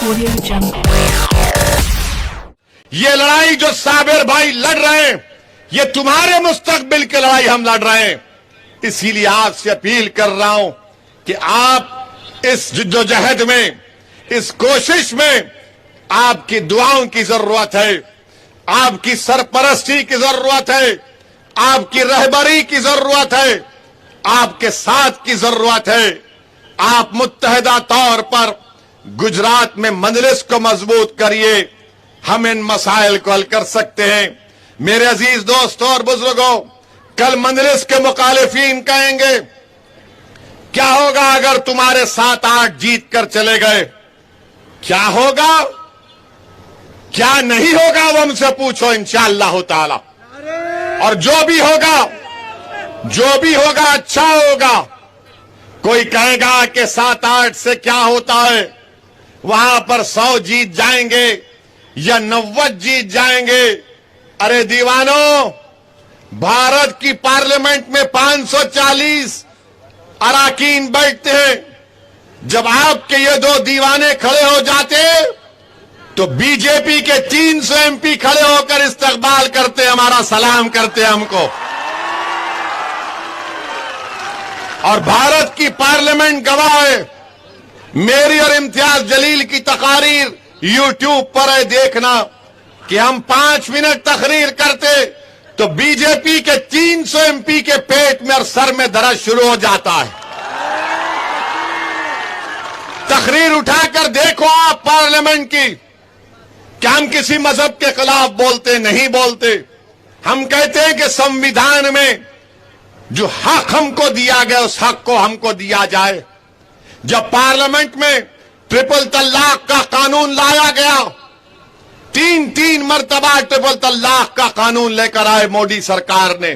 Audio Jungle. ये लड़ाई जो साबिर भाई लड़ रहे हैं, ये तुम्हारे मुस्तकबिल की लड़ाई हम लड़ रहे हैं। इसीलिए आपसे अपील कर रहा हूं कि आप इस जिद्दोजहद में, इस कोशिश में आपकी दुआओं की जरूरत है, आपकी सरपरस्ती की जरूरत है, आपकी रहबरी की जरूरत है, आपके साथ की जरूरत है। आप मुत्तहिदा तौर पर गुजरात में मजलिस को मजबूत करिए, हम इन मसाइल को हल कर सकते हैं। मेरे अजीज दोस्तों और बुजुर्गों, कल मजलिस के मुखालिफिन कहेंगे क्या होगा अगर तुम्हारे 7-8 जीत कर चले गए, क्या होगा क्या नहीं होगा वो हमसे पूछो इंशाअल्लाह ताला। और जो भी होगा अच्छा होगा। कोई कहेगा कि 7-8 से क्या होता है, वहां पर 100 जीत जाएंगे या 90 जीत जाएंगे। अरे दीवानों, भारत की पार्लियामेंट में 540 अराकीन बैठते हैं। जब आपके ये 2 दीवाने खड़े हो जाते तो बीजेपी के 300 एमपी खड़े होकर इस्तकबाल करते, हमारा सलाम करते हमको। और भारत की पार्लियामेंट गवाह है। मेरी और इम्तियाज जलील की तकारीर यूट्यूब पर है, देखना कि हम 5 मिनट तकरीर करते तो बीजेपी के 300 एमपी के पेट में और सर में दर्द शुरू हो जाता है। तकरीर उठाकर देखो आप पार्लियामेंट की, क्या हम किसी मजहब के खिलाफ बोलते? नहीं बोलते। हम कहते हैं कि संविधान में जो हक हमको दिया गया उस हक को हमको दिया जाए। जब पार्लियामेंट में ट्रिपल तलाक का कानून लाया गया, 3 मरतबा ट्रिपल तलाक का कानून लेकर आए मोदी सरकार ने।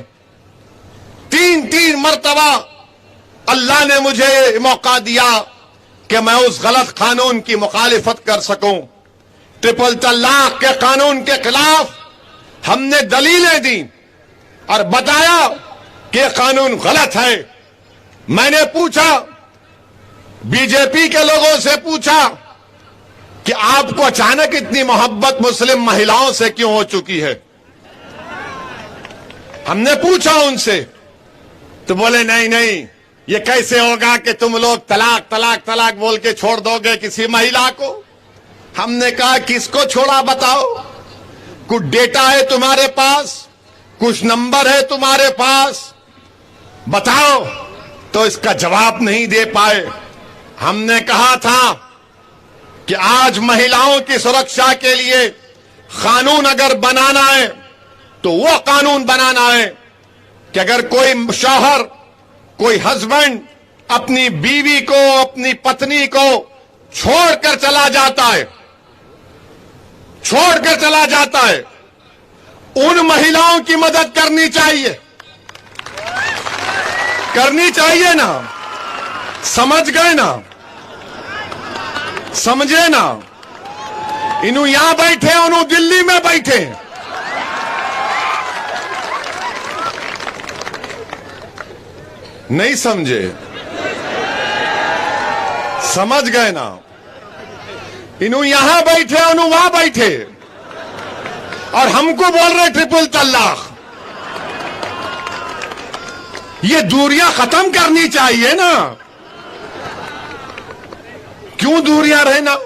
3 मरतबा अल्लाह ने मुझे मौका दिया कि मैं उस गलत कानून की मुखालिफत कर सकूं। ट्रिपल तलाक के कानून के खिलाफ हमने दलीलें दी और बताया कि कानून गलत है। मैंने पूछा, बीजेपी के लोगों से पूछा कि आपको अचानक इतनी मोहब्बत मुस्लिम महिलाओं से क्यों हो चुकी है? हमने पूछा उनसे तो बोले नहीं, ये कैसे होगा कि तुम लोग तलाक तलाक तलाक बोल के छोड़ दोगे किसी महिला को। हमने कहा किसको छोड़ा बताओ? कुछ डेटा है तुम्हारे पास, कुछ नंबर है तुम्हारे पास, बताओ। तो इसका जवाब नहीं दे पाए। हमने कहा था कि आज महिलाओं की सुरक्षा के लिए कानून अगर बनाना है तो वो कानून बनाना है कि अगर कोई शौहर, कोई हस्बैंड अपनी बीवी को, अपनी पत्नी को छोड़कर चला जाता है, उन महिलाओं की मदद करनी चाहिए ना। समझ गए ना? समझे ना? इन्हों यहां बैठे, उन्हों दिल्ली में बैठे। नहीं समझे? समझ गए ना? इन्हों यहां बैठे, उन्हों वहां बैठे और हमको बोल रहे ट्रिपल तलाक। ये दूरियां खत्म करनी चाहिए ना। क्यों दूरियां रहना?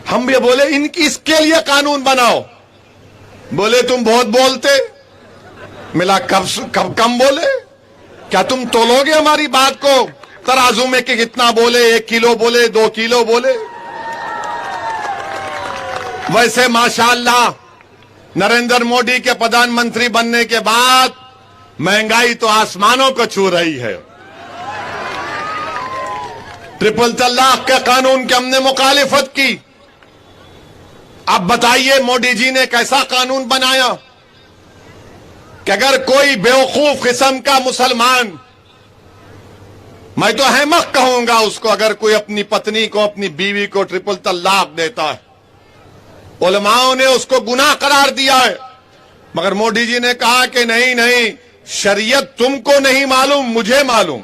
हम ये बोले इसके लिए कानून बनाओ। बोले तुम बहुत बोलते। मिला कब कम बोले? क्या तुम तोलोगे हमारी बात को तराजू में कि कितना बोले? 1 किलो बोले, 2 किलो बोले? वैसे माशाअल्लाह नरेंद्र मोदी के प्रधानमंत्री बनने के बाद महंगाई तो आसमानों को छू रही है। ट्रिपल तलाक के कानून की हमने मुखालिफत की। अब बताइए मोदी जी ने कैसा कानून बनाया कि अगर कोई बेवकूफ किस्म का मुसलमान, मैं तो अहमक कहूंगा उसको, अगर कोई अपनी पत्नी को, अपनी बीवी को ट्रिपल तलाक देता है, उलमाओं ने उसको गुनाह करार दिया है। मगर मोदी जी ने कहा कि नहीं, शरीयत तुमको नहीं मालूम, मुझे मालूम।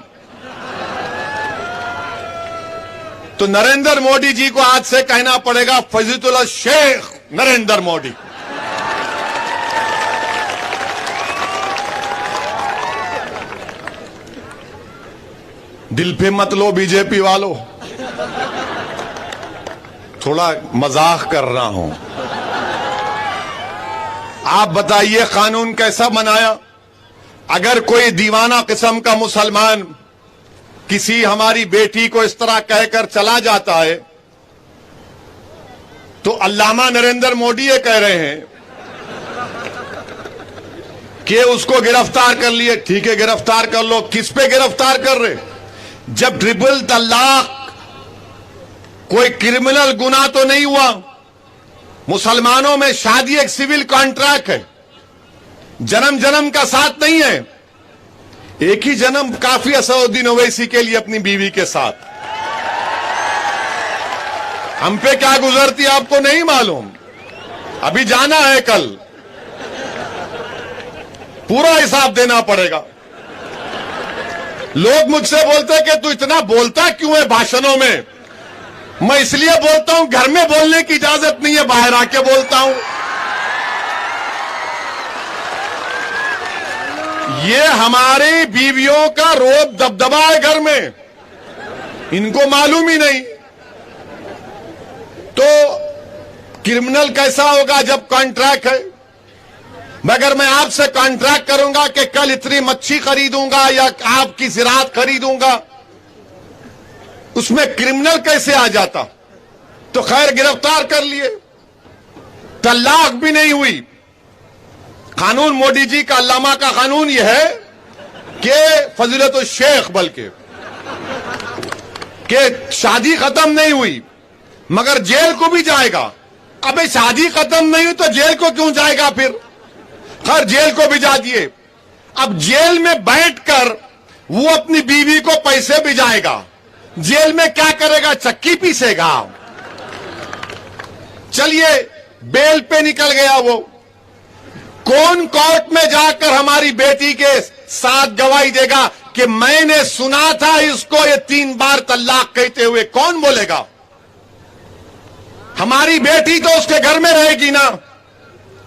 तो नरेंद्र मोदी जी को आज से कहना पड़ेगा फजीलुल्लाह शेख नरेंद्र मोदी। दिल पे मत लो बीजेपी वालों, थोड़ा मजाक कर रहा हूं। आप बताइए कानून कैसा बनाया? अगर कोई दीवाना किस्म का मुसलमान किसी हमारी बेटी को इस तरह कहकर चला जाता है तो अल्लामा नरेंद्र मोदी ये कह रहे हैं कि उसको गिरफ्तार कर लिए। ठीक है, गिरफ्तार कर लो। किस पे गिरफ्तार कर रहे? जब ट्रिपल तलाक कोई क्रिमिनल गुनाह तो नहीं हुआ। मुसलमानों में शादी एक सिविल कॉन्ट्रैक्ट है, जन्म जन्म का साथ नहीं है। एक ही जन्म काफी असदुद्दीन ओवैसी के लिए अपनी बीवी के साथ। हम पे क्या गुजरती आपको नहीं मालूम। अभी जाना है, कल पूरा हिसाब देना पड़ेगा। लोग मुझसे बोलते हैं कि तू इतना बोलता क्यों है भाषणों में। मैं इसलिए बोलता हूं, घर में बोलने की इजाजत नहीं है, बाहर आके बोलता हूं। ये हमारी बीवियों का रोब दबदबा है घर में, इनको मालूम ही नहीं। तो क्रिमिनल कैसा होगा जब कॉन्ट्रैक्ट है? मगर मैं आपसे कॉन्ट्रैक्ट करूंगा कि कल इतनी मच्छी खरीदूंगा या आपकी ज़राअत खरीदूंगा, उसमें क्रिमिनल कैसे आ जाता? तो खैर गिरफ्तार कर लिए। तलाक भी नहीं हुई। कानून मोदी जी का, अल्लामा का कानून यह है कि फजीलतुल शेख बल्कि कि शादी खत्म नहीं हुई मगर जेल को भी जाएगा। अबे शादी खत्म नहीं हुई तो जेल को क्यों जाएगा फिर? खैर जेल को भी जा दिए। अब जेल में बैठकर वो अपनी बीवी को पैसे भी जाएगा। जेल में क्या करेगा? चक्की पीसेगा। चलिए बेल पे निकल गया वो। कौन कोर्ट में जाकर हमारी बेटी के साथ गवाही देगा कि मैंने सुना था इसको ये 3 बार तलाक कहते हुए? कौन बोलेगा? हमारी बेटी तो उसके घर में रहेगी ना,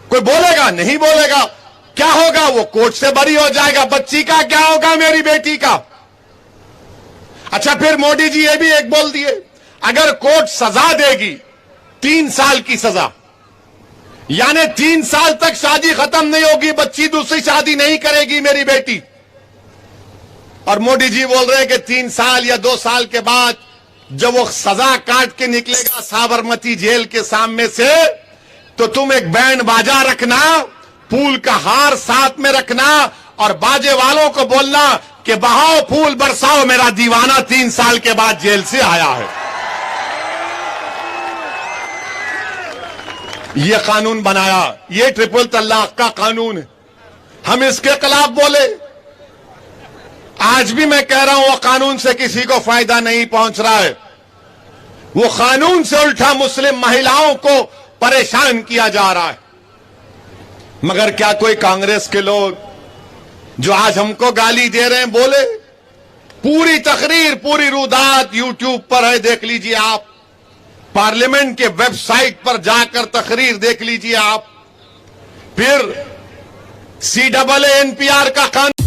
कोई बोलेगा? नहीं बोलेगा। क्या होगा? वो कोर्ट से बरी हो जाएगा। बच्ची का क्या होगा? मेरी बेटी का। अच्छा, फिर मोदी जी ये भी एक बोल दिए, अगर कोर्ट सजा देगी 3 साल की सजा, यानी 3 साल तक शादी खत्म नहीं होगी, बच्ची दूसरी शादी नहीं करेगी मेरी बेटी। और मोदी जी बोल रहे हैं कि 3 साल या 2 साल के बाद जब वो सजा काट के निकलेगा साबरमती जेल के सामने से, तो तुम एक बैंड बाजा रखना, फूल का हार साथ में रखना और बाजे वालों को बोलना कि बहाओ फूल बरसाओ, मेरा दीवाना 3 साल के बाद जेल से आया है। ये कानून बनाया, ये ट्रिपल तलाक का कानून है। हम इसके खिलाफ बोले। आज भी मैं कह रहा हूं वो कानून से किसी को फायदा नहीं पहुंच रहा है। वो कानून से उल्टा मुस्लिम महिलाओं को परेशान किया जा रहा है। मगर क्या कोई कांग्रेस के लोग जो आज हमको गाली दे रहे हैं बोले? पूरी तकरीर, पूरी रुदात यूट्यूब पर है, देख लीजिए आप। पार्लियामेंट के वेबसाइट पर जाकर तकरीर देख लीजिए आप। फिर CAA NPR का कानून